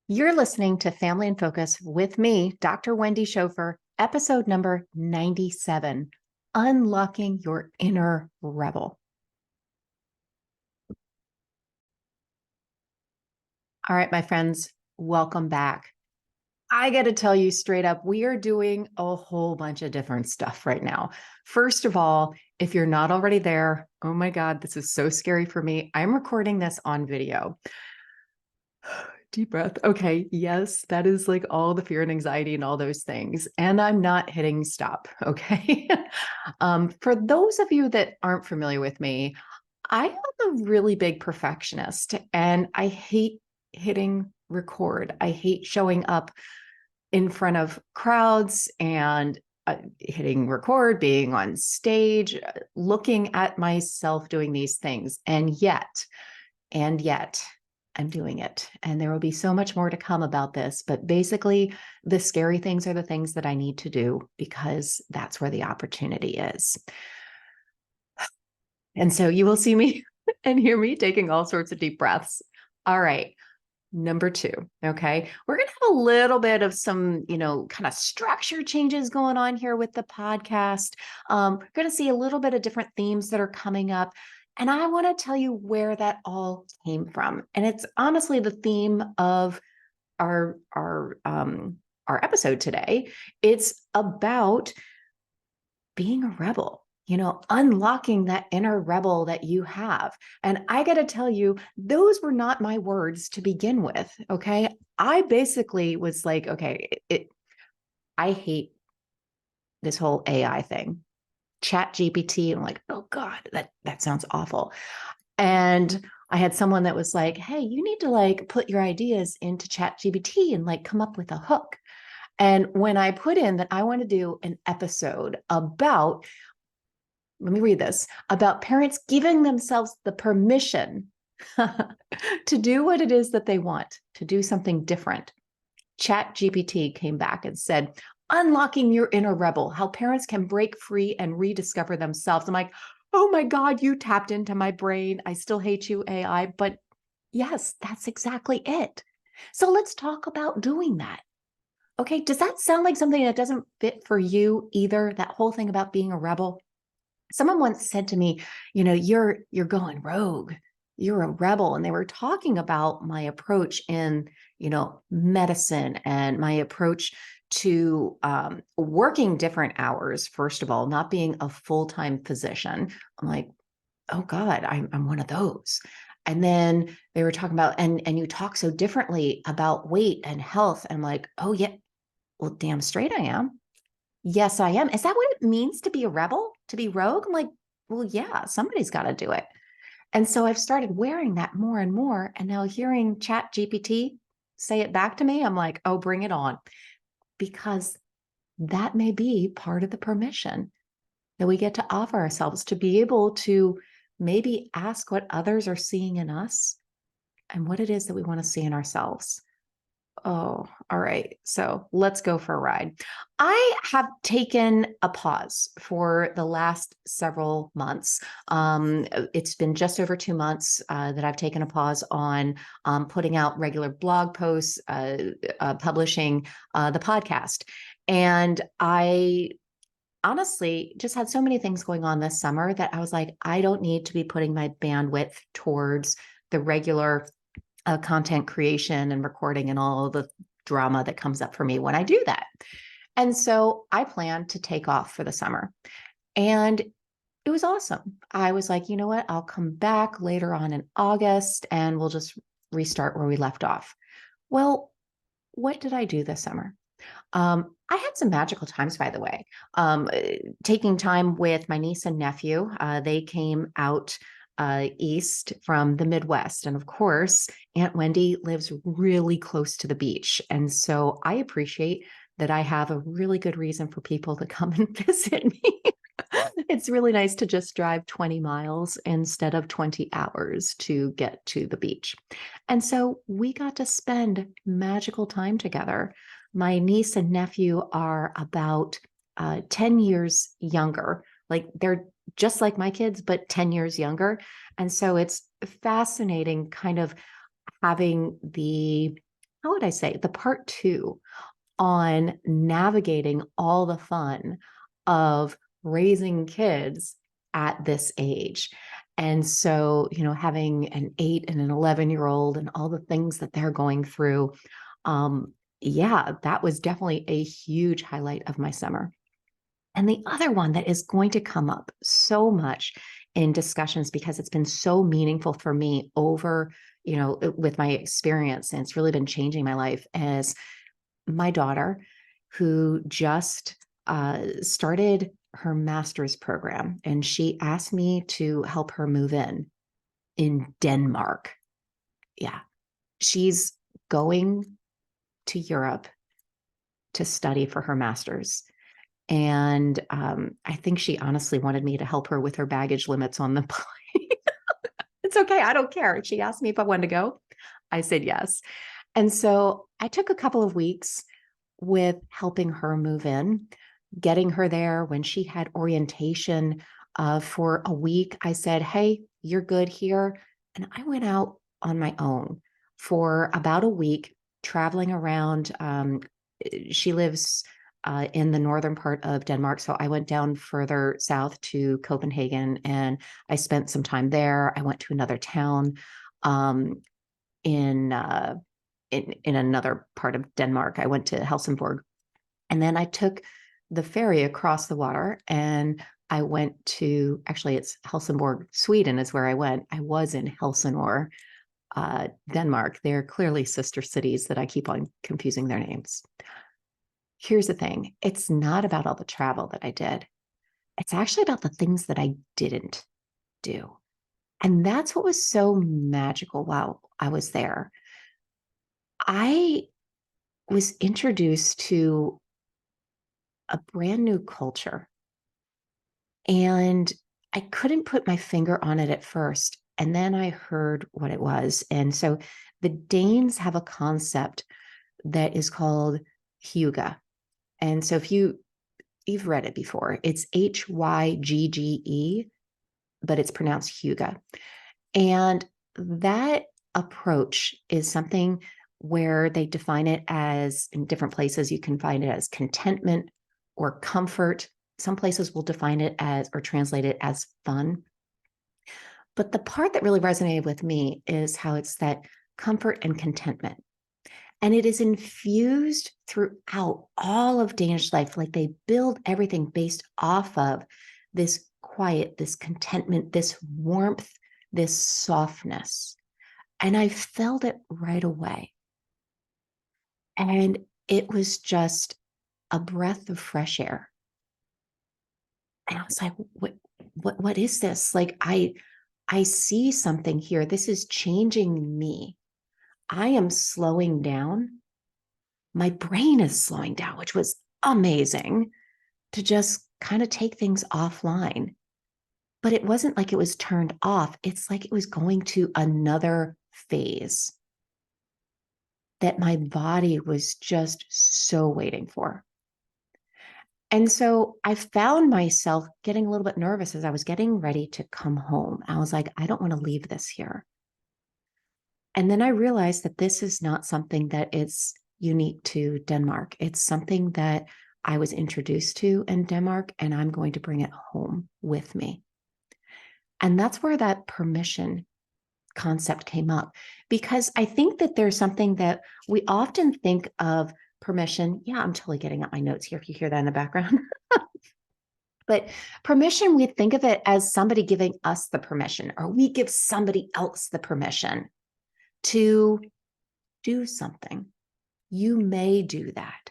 You're listening to Family in Focus with me, Dr. Wendy Schofer, episode number 97, Unlocking Your Inner Rebel. All right, my friends, welcome back. I got to tell you straight up, we are doing a whole bunch of different stuff right now. First of all, if you're not already there, oh my God, this is so scary for me. I'm recording this on video. Deep breath. Okay. Yes, that is like all the fear and anxiety and all those things. And I'm not hitting stop. Okay. For those of you that aren't familiar with me, I am a really big perfectionist and I hate hitting record. I hate showing up in front of crowds and hitting record, being on stage, looking at myself doing these things. And yet, I'm doing it. And there will be so much more to come about this. But basically, the scary things are the things that I need to do because that's where the opportunity is. And so you will see me and hear me taking all sorts of deep breaths. All right. Number two. Okay. We're going to have a little bit of some, kind of structure changes going on here with the podcast. We're going to see a little bit of different themes that are coming up. And I want to tell you where that all came from. And it's honestly the theme of our episode today. It's about being a rebel, unlocking that inner rebel that you have. And I got to tell you, those were not my words to begin with. Okay. I basically was like, okay, I hate this whole AI thing, chat GPT. I'm like, oh God, that sounds awful. And I had someone that was like, hey, you need to like put your ideas into chat GPT and like come up with a hook. And when I put in that I want to do an episode about, let me read this, about parents giving themselves the permission to do what it is that they want, to do something different. Chat GPT came back and said, unlocking your inner rebel, how parents can break free and rediscover themselves. I'm like, oh my God, you tapped into my brain. I still hate you, AI. But yes, that's exactly it. So let's talk about doing that. Okay, does that sound like something that doesn't fit for you either? That whole thing about being a rebel? Someone once said to me, you're going rogue. You're a rebel. And they were talking about my approach in, medicine and my approach to working different hours, first of all, not being a full-time physician. I'm like, oh God, I'm one of those. And then they were talking about, and you talk so differently about weight and health. And I'm like, oh yeah, well, damn straight I am. Yes, I am. Is that what it means to be a rebel, to be rogue? I'm like, well, yeah, somebody's got to do it. And so I've started wearing that more and more. And now hearing Chat GPT say it back to me, I'm like, oh, bring it on. Because that may be part of the permission that we get to offer ourselves to be able to maybe ask what others are seeing in us and what it is that we want to see in ourselves. Oh, all right. So let's go for a ride. I have taken a pause for the last several months. It's been just over 2 months that I've taken a pause on putting out regular blog posts, publishing the podcast. And I honestly just had so many things going on this summer that I was like, I don't need to be putting my bandwidth towards the regular content creation and recording and all the drama that comes up for me when I do that. And so I plan to take off for the summer. And it was awesome. I was like, you know what? I'll come back later on in August and we'll just restart where we left off. Well, what did I do this summer? I had some magical times, by the way. Taking time with my niece and nephew. They came out east from the Midwest. And of course, Aunt Wendy lives really close to the beach. And so I appreciate that I have a really good reason for people to come and visit me. It's really nice to just drive 20 miles instead of 20 hours to get to the beach. And so we got to spend magical time together. My niece and nephew are about 10 years younger. Like they're just like my kids, but 10 years younger. And so it's fascinating kind of having the how would I say, the part two on navigating all the fun of raising kids at this age. And so, having an 8 and an 11-year-old and all the things that they're going through. Yeah, that was definitely a huge highlight of my summer. And the other one that is going to come up so much in discussions because it's been so meaningful for me over, with my experience, and it's really been changing my life, is my daughter, who just started her master's program, and she asked me to help her move in Denmark. Yeah, she's going to Europe to study for her master's. And I think she honestly wanted me to help her with her baggage limits on the plane. It's okay. I don't care. She asked me if I wanted to go. I said yes. And so I took a couple of weeks with helping her move in, getting her there. When she had orientation for a week, I said, hey, you're good here. And I went out on my own for about a week, traveling around. She lives in the northern part of Denmark. So I went down further south to Copenhagen, and I spent some time there. I went to another town um, in, in another part of Denmark. I went to Helsingborg, and then I took the ferry across the water, and I went to, actually, it's Helsingborg, Sweden is where I went. I was in Helsingør, Denmark. They're clearly sister cities that I keep on confusing their names. Here's the thing. It's not about all the travel that I did. It's actually about the things that I didn't do. And that's what was so magical while I was there. I was introduced to a brand new culture, and I couldn't put my finger on it at first. And then I heard what it was. And so the Danes have a concept that is called hygge. And so if you've read it before, it's Hygge, but it's pronounced hygge. And that approach is something where they define it as, in different places, you can find it as contentment or comfort. Some places will define it as, or translate it as, fun. But the part that really resonated with me is how it's that comfort and contentment. And it is infused throughout all of Danish life. Like, they build everything based off of this quiet, this contentment, this warmth, this softness. And I felt it right away. And it was just a breath of fresh air. And I was like, what is this? Like, I see something here. This is changing me. I am slowing down. My brain is slowing down, which was amazing, to just kind of take things offline. But it wasn't like it was turned off. It's like it was going to another phase that my body was just so waiting for. And so I found myself getting a little bit nervous as I was getting ready to come home. I was like, I don't want to leave this here. And then I realized that this is not something that is unique to Denmark. It's something that I was introduced to in Denmark, and I'm going to bring it home with me. And that's where that permission concept came up, because I think that there's something that we often think of permission. Yeah, I'm totally getting up my notes here if you hear that in the background. But permission, we think of it as somebody giving us the permission, or we give somebody else the permission to do something. You may do that.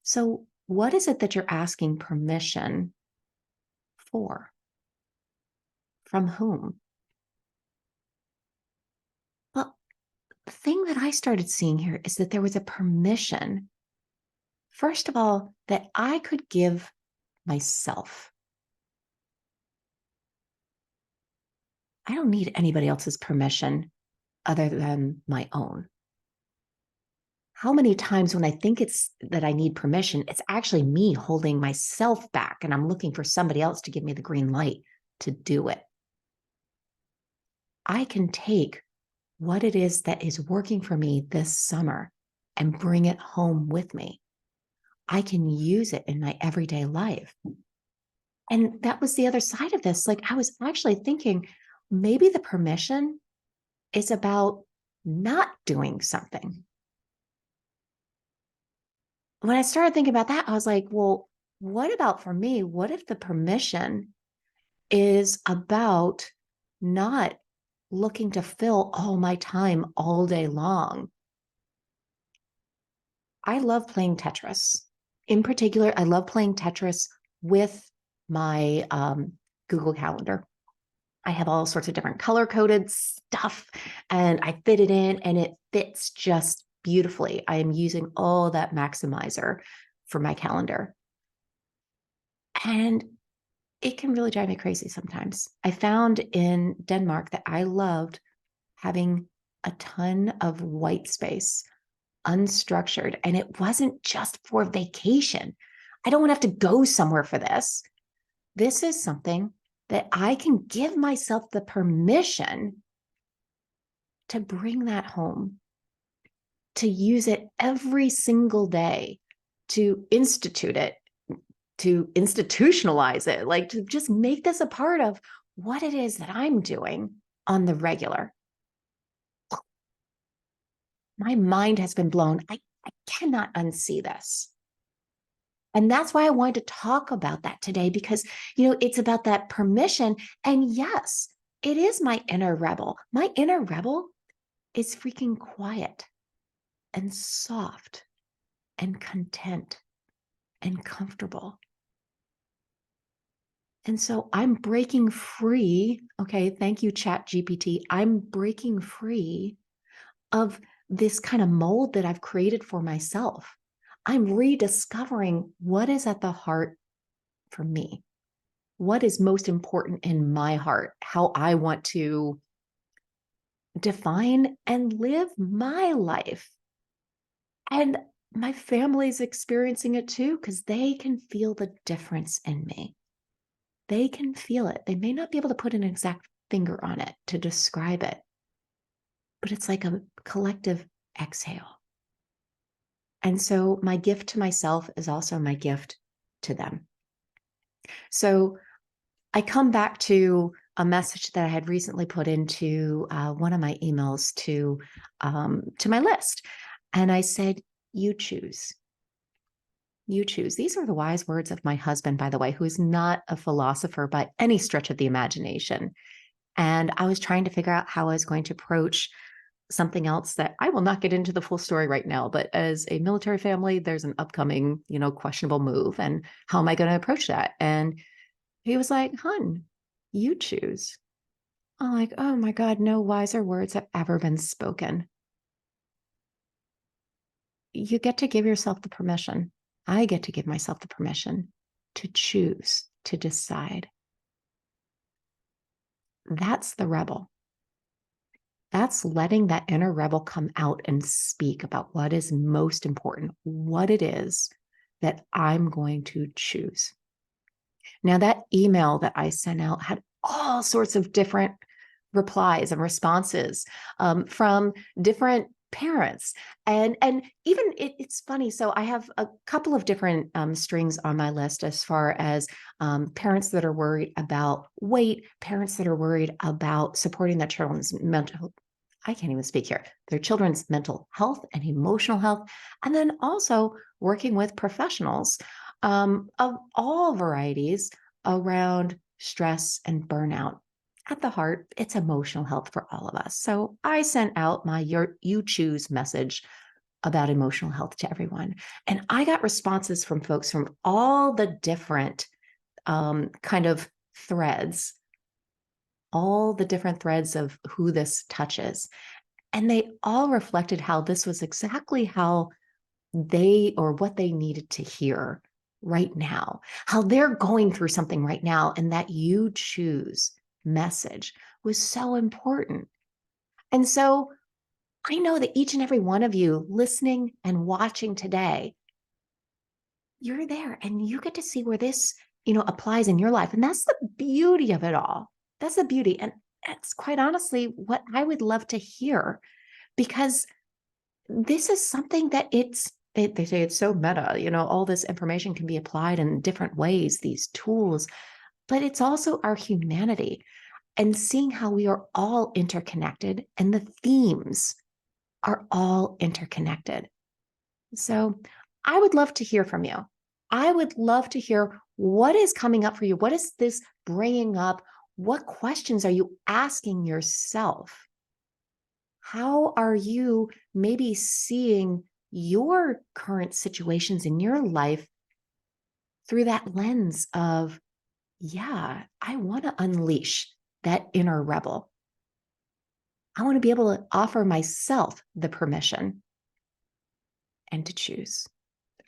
So what is it that you're asking permission for? From whom? Well, the thing that I started seeing here is that there was a permission, first of all, that I could give myself. I don't need anybody else's permission other than my own. How many times when I think it's that I need permission, it's actually me holding myself back, and I'm looking for somebody else to give me the green light to do it. I can take what it is that is working for me this summer and bring it home with me. I can use it in my everyday life. And that was the other side of this. Like, I was actually thinking maybe the permission is about not doing something. When I started thinking about that, I was like, well, what about for me? What if the permission is about not looking to fill all my time all day long? I love playing Tetris. In particular, I love playing Tetris with my Google Calendar. I have all sorts of different color coded stuff and I fit it in and it fits just beautifully. I am using all that maximizer for my calendar. And it can really drive me crazy sometimes. I found in Denmark that I loved having a ton of white space, unstructured, and it wasn't just for vacation. I don't want to have to go somewhere for this. This is something that I can give myself the permission to bring that home, to use it every single day, to institute it, to institutionalize it, like to just make this a part of what it is that I'm doing on the regular. My mind has been blown. I cannot unsee this. And that's why I wanted to talk about that today, because, it's about that permission. And yes, it is my inner rebel. My inner rebel is freaking quiet and soft and content and comfortable. And so I'm breaking free. Okay. Thank you, Chat GPT. I'm breaking free of this kind of mold that I've created for myself. I'm rediscovering what is at the heart for me. What is most important in my heart, how I want to define and live my life. And my family's experiencing it too, because they can feel the difference in me. They can feel it. They may not be able to put an exact finger on it to describe it, but it's like a collective exhale. And so my gift to myself is also my gift to them. So I come back to a message that I had recently put into one of my emails to my list. And I said, you choose. You choose. These are the wise words of my husband, by the way, who is not a philosopher by any stretch of the imagination. And I was trying to figure out how I was going to approach something else that I will not get into the full story right now. But as a military family, there's an upcoming, questionable move. And how am I going to approach that? And he was like, hun, you choose. I'm like, oh my God, no wiser words have ever been spoken. You get to give yourself the permission. I get to give myself the permission to choose, to decide. That's the rebel. That's letting that inner rebel come out and speak about what is most important, what it is that I'm going to choose. Now, that email that I sent out had all sorts of different replies and responses from different parents. And even it's funny. So I have a couple of different strings on my list as far as parents that are worried about weight, parents that are worried about supporting their children's mental, I can't even speak here, their children's mental health and emotional health. And then also working with professionals of all varieties around stress and burnout. At the heart, it's emotional health for all of us. So I sent out my you choose message about emotional health to everyone. And I got responses from folks from all the different kind of threads, all the different threads of who this touches. And they all reflected how this was exactly how they or what they needed to hear right now, how they're going through something right now. And that you choose message was so important. And so I know that each and every one of you listening and watching today, you're there and you get to see where this, applies in your life. And that's the beauty of it all. That's the beauty. And That's quite honestly what I would love to hear, because this is something that they say it's so meta, all this information can be applied in different ways, these tools, but it's also our humanity and seeing how we are all interconnected and the themes are all interconnected. So I would love to hear from you. I would love to hear what is coming up for you. What is this bringing up? What questions are you asking yourself? How are you maybe seeing your current situations in your life through that lens of, yeah, I want to unleash that inner rebel. I want to be able to offer myself the permission and to choose.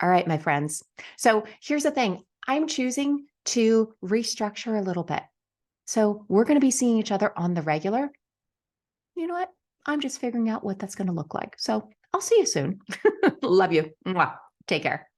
All right, my friends. So here's the thing, I'm choosing to restructure a little bit. So we're going to be seeing each other on the regular. You know what? I'm just figuring out what that's going to look like. So I'll see you soon. Love you. Mwah. Take care.